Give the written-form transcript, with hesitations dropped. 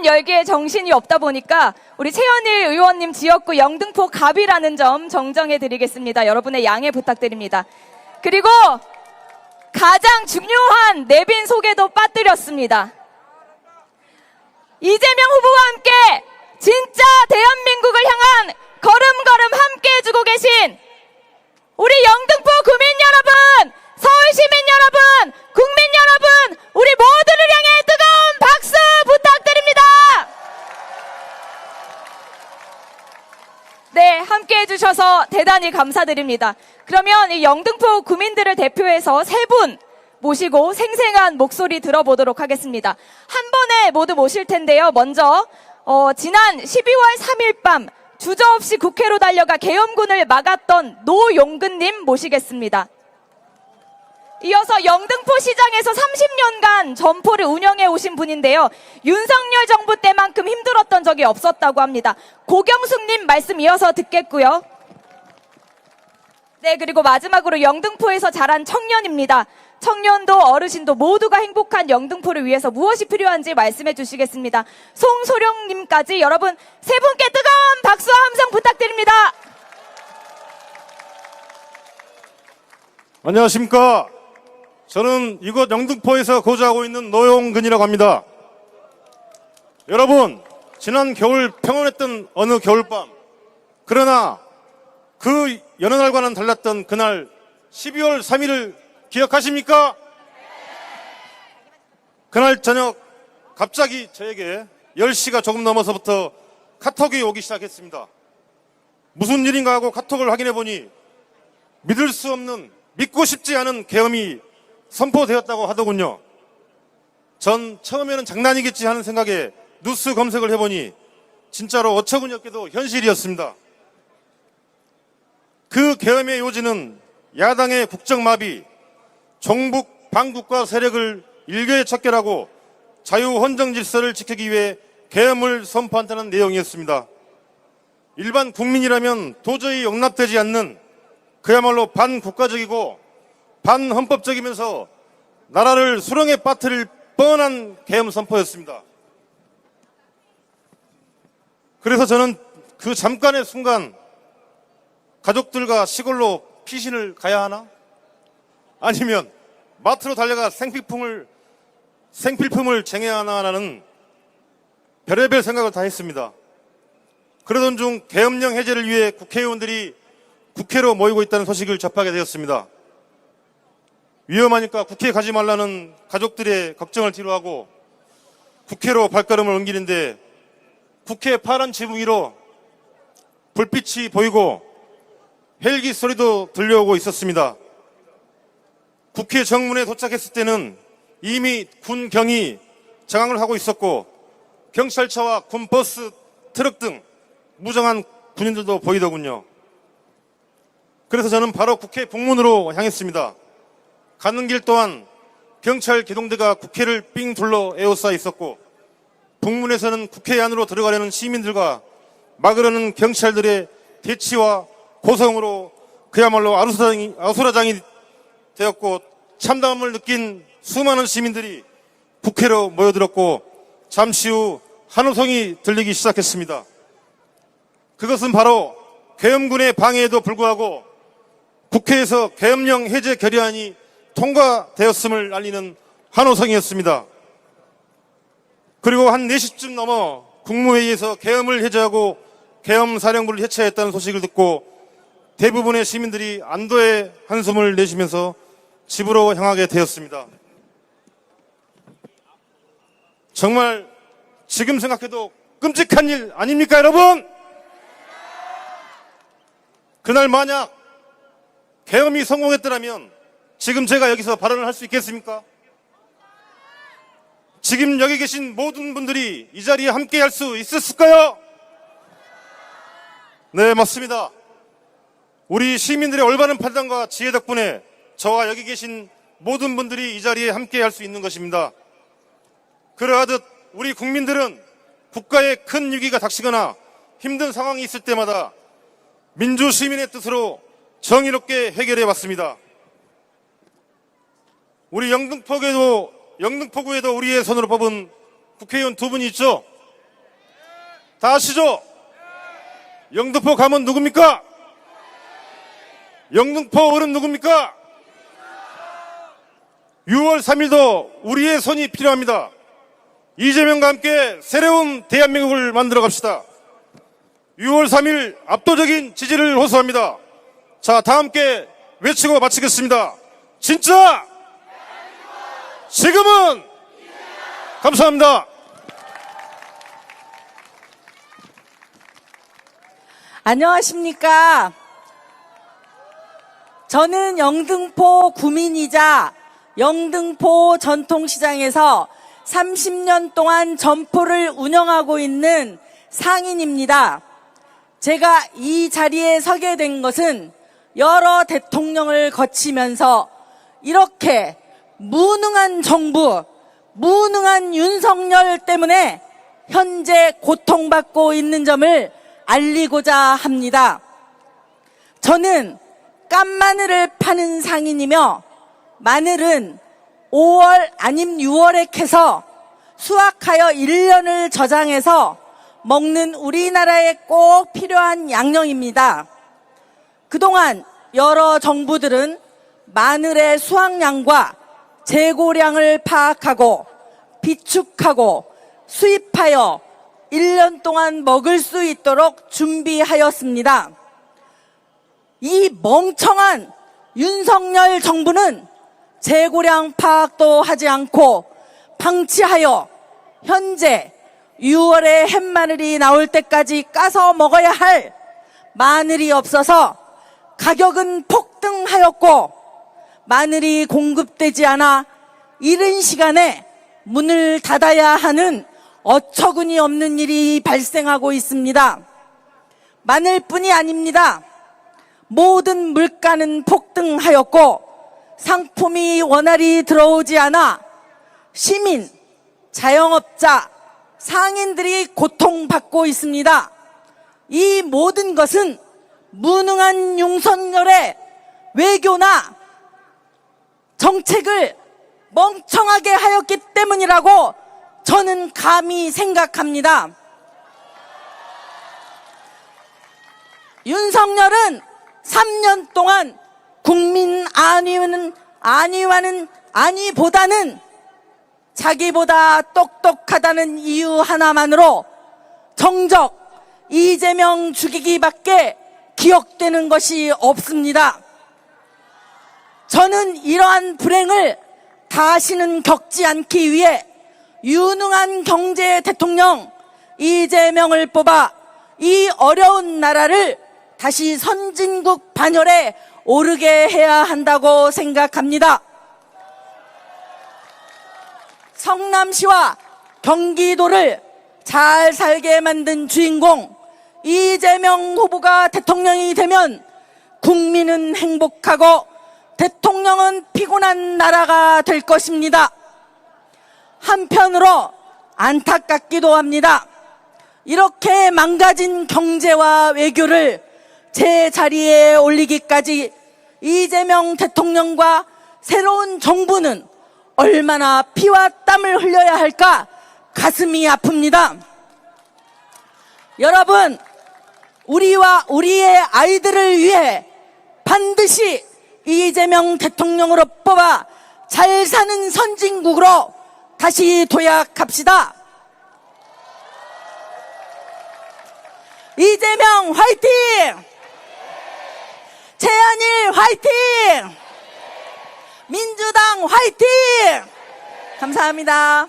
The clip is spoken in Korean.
토론 열기에 정신이 없다 보니까 우리 최현일 의원님 지역구 영등포 갑이라는 점 정정해 드리겠습니다. 여러분의 양해 부탁드립니다. 그리고 가장 중요한 내빈 소개도 빠뜨렸습니다. 이재명 후보와 함께 진짜 대한민국을 향한 걸음걸음 함께 해주고 계신 우리 영등포 구민 여러분, 서울 시민 여러분, 국민 여러분, 우리 모두를 향해 뜨거운 박수 부탁드립니다. 네, 함께 해주셔서 대단히 감사드립니다. 그러면 이 영등포 구민들을 대표해서 세 분 모시고 생생한 목소리 들어보도록 하겠습니다. 한 번에 모두 모실 텐데요. 먼저 지난 12월 3일 밤 주저없이 국회로 달려가 계엄군을 막았던 노용근님 모시겠습니다. 이어서 영등포 시장에서 30년간 점포를 운영해 오신 분인데요. 윤석열 정부 때만큼 힘들었던 적이 없었다고 합니다. 고경숙님 말씀 이어서 듣겠고요. 네, 그리고 마지막으로 영등포에서 자란 청년입니다. 청년도 어르신도 모두가 행복한 영등포를 위해서 무엇이 필요한지 말씀해 주시겠습니다. 송소령님까지 여러분 세 분께 뜨거운 박수와 함성 부탁드립니다. 안녕하십니까. 저는 이곳 영등포에서 거주하고 있는 노용근이라고 합니다. 여러분, 지난 겨울 평온했던 어느 겨울밤, 그러나 그 여느 날과는 달랐던 그날 12월 3일을 기억하십니까? 그날 저녁 갑자기 저에게 10시가 조금 넘어서부터 카톡이 오기 시작했습니다. 무슨 일인가 하고 카톡을 확인해 보니 믿을 수 없는, 믿고 싶지 않은 계엄이 선포되었다고 하더군요. 전 처음에는 장난이겠지 하는 생각에 뉴스 검색을 해보니 진짜로 어처구니 없게도 현실이었습니다. 그 계엄의 요지는 야당의 국정마비, 종북 반국가 세력을 일개에 척결하고 자유헌정 질서를 지키기 위해 계엄을 선포한다는 내용이었습니다. 일반 국민이라면 도저히 용납되지 않는 그야말로 반국가적이고 반헌법적이면서 나라를 수렁에 빠뜨릴 뻔한 계엄 선포였습니다. 그래서 저는 그 잠깐의 순간 가족들과 시골로 피신을 가야 하나? 아니면 마트로 달려가 생필품을 쟁여야 하나라는 별의별 생각을 다 했습니다. 그러던 중 계엄령 해제를 위해 국회의원들이 국회로 모이고 있다는 소식을 접하게 되었습니다. 위험하니까 국회에 가지 말라는 가족들의 걱정을 뒤로하고 국회로 발걸음을 옮기는데 국회 파란 지붕 위로 불빛이 보이고 헬기 소리도 들려오고 있었습니다. 국회 정문에 도착했을 때는 이미 군경이 장악을 하고 있었고 경찰차와 군버스, 트럭 등 무장한 군인들도 보이더군요. 그래서 저는 바로 국회 북문으로 향했습니다. 가는 길 또한 경찰 기동대가 국회를 삥 둘러 에워싸 있었고 북문에서는 국회 안으로 들어가려는 시민들과 막으려는 경찰들의 대치와 고성으로 그야말로 아수라장이 되었고 참담함을 느낀 수많은 시민들이 국회로 모여들었고 잠시 후 환호성이 들리기 시작했습니다. 그것은 바로 계엄군의 방해에도 불구하고 국회에서 계엄령 해제 결의안이 통과되었음을 알리는 환호성이었습니다. 그리고 한 4시쯤 넘어 국무회의에서 계엄을 해제하고 계엄사령부를 해체했다는 소식을 듣고 대부분의 시민들이 안도의 한숨을 내쉬면서 집으로 향하게 되었습니다. 정말 지금 생각해도 끔찍한 일 아닙니까, 여러분? 그날 만약 계엄이 성공했더라면 지금 제가 여기서 발언을 할 수 있겠습니까? 지금 여기 계신 모든 분들이 이 자리에 함께 할 수 있었을까요? 네, 맞습니다. 우리 시민들의 올바른 판단과 지혜 덕분에 저와 여기 계신 모든 분들이 이 자리에 함께 할 수 있는 것입니다. 그러하듯 우리 국민들은 국가에 큰 위기가 닥치거나 힘든 상황이 있을 때마다 민주시민의 뜻으로 정의롭게 해결해 왔습니다. 우리 영등포구에도 우리의 손으로 뽑은 국회의원 두 분이 있죠. 다 아시죠? 영등포 가면 누굽니까? 영등포 어른 누굽니까? 6월 3일도 우리의 손이 필요합니다. 이재명과 함께 새로운 대한민국을 만들어 갑시다. 6월 3일 압도적인 지지를 호소합니다. 자, 다 함께 외치고 마치겠습니다. 진짜 지금은 감사합니다. 안녕하십니까. 저는 영등포 구민이자 영등포 전통시장에서 30년 동안 점포를 운영하고 있는 상인입니다. 제가 이 자리에 서게 된 것은 여러 대통령을 거치면서 이렇게 무능한 정부, 무능한 윤석열 때문에 현재 고통받고 있는 점을 알리고자 합니다. 저는 깐마늘을 파는 상인이며 마늘은 5월 아님 6월에 캐서 수확하여 1년을 저장해서 먹는 우리나라에 꼭 필요한 양념입니다. 그동안 여러 정부들은 마늘의 수확량과 재고량을 파악하고 비축하고 수입하여 1년 동안 먹을 수 있도록 준비하였습니다. 이 멍청한 윤석열 정부는 재고량 파악도 하지 않고 방치하여 현재 6월에 햇마늘이 나올 때까지 까서 먹어야 할 마늘이 없어서 가격은 폭등하였고 마늘이 공급되지 않아 이른 시간에 문을 닫아야 하는 어처구니 없는 일이 발생하고 있습니다. 마늘뿐이 아닙니다. 모든 물가는 폭등하였고 상품이 원활히 들어오지 않아 시민, 자영업자, 상인들이 고통받고 있습니다. 이 모든 것은 무능한 윤석열의 외교나 정책을 멍청하게 하였기 때문이라고 저는 감히 생각합니다. 윤석열은 3년 동안 국민 안위보다는 자기보다 똑똑하다는 이유 하나만으로 정적 이재명 죽이기밖에 기억되는 것이 없습니다. 저는 이러한 불행을 다시는 겪지 않기 위해 유능한 경제 대통령 이재명을 뽑아 이 어려운 나라를 다시 선진국 반열에 오르게 해야 한다고 생각합니다. 성남시와 경기도를 잘 살게 만든 주인공 이재명 후보가 대통령이 되면 국민은 행복하고 대통령은 피곤한 나라가 될 것입니다. 한편으로 안타깝기도 합니다. 이렇게 망가진 경제와 외교를 제 자리에 올리기까지 이재명 대통령과 새로운 정부는 얼마나 피와 땀을 흘려야 할까 가슴이 아픕니다. 여러분, 우리와 우리의 아이들을 위해 반드시 이재명 대통령으로 뽑아 잘 사는 선진국으로 다시 도약합시다. 이재명 화이팅! 최현일 화이팅! 민주당 화이팅! 감사합니다.